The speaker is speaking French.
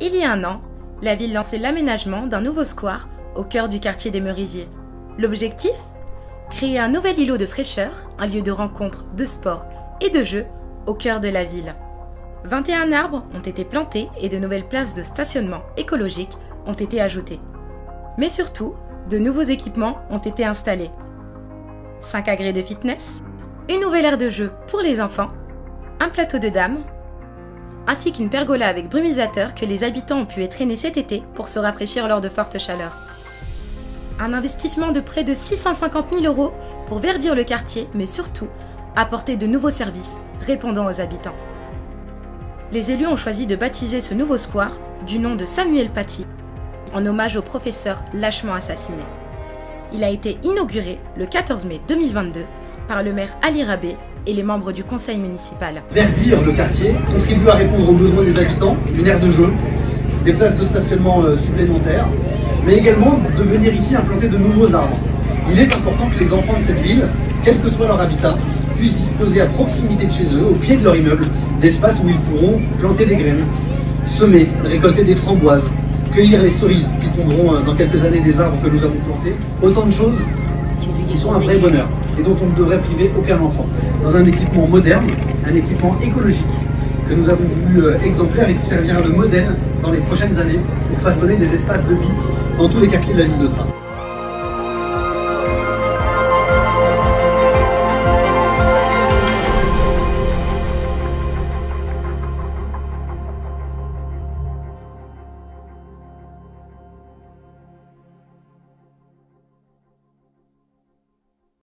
Il y a un an, la ville lançait l'aménagement d'un nouveau square au cœur du quartier des Merisiers. L'objectif ? Créer un nouvel îlot de fraîcheur, un lieu de rencontre, de sport et de jeux au cœur de la ville. 21 arbres ont été plantés et de nouvelles places de stationnement écologique ont été ajoutées. Mais surtout, de nouveaux équipements ont été installés. 5 agrès de fitness, une nouvelle aire de jeu pour les enfants, un plateau de dames, ainsi qu'une pergola avec brumisateur que les habitants ont pu traîner cet été pour se rafraîchir lors de fortes chaleurs. Un investissement de près de 650 000 € pour verdir le quartier, mais surtout apporter de nouveaux services répondant aux habitants. Les élus ont choisi de baptiser ce nouveau square du nom de Samuel Paty, en hommage au professeur lâchement assassiné. Il a été inauguré le 14 mai 2022 par le maire Ali Rabé et les membres du conseil municipal. Verdir le quartier contribue à répondre aux besoins des habitants, une aire de jeu, des places de stationnement supplémentaires, mais également de venir ici implanter de nouveaux arbres. Il est important que les enfants de cette ville, quel que soit leur habitat, puissent disposer à proximité de chez eux, au pied de leur immeuble, d'espaces où ils pourront planter des graines, semer, récolter des framboises, cueillir les cerises qui tomberont dans quelques années des arbres que nous avons plantés. Autant de choses qui sont un vrai bonheur et dont on ne devrait priver aucun enfant. Dans un équipement moderne, un équipement écologique que nous avons voulu exemplaire et qui servira de modèle dans les prochaines années pour façonner des espaces de vie dans tous les quartiers de la ville de Trappes.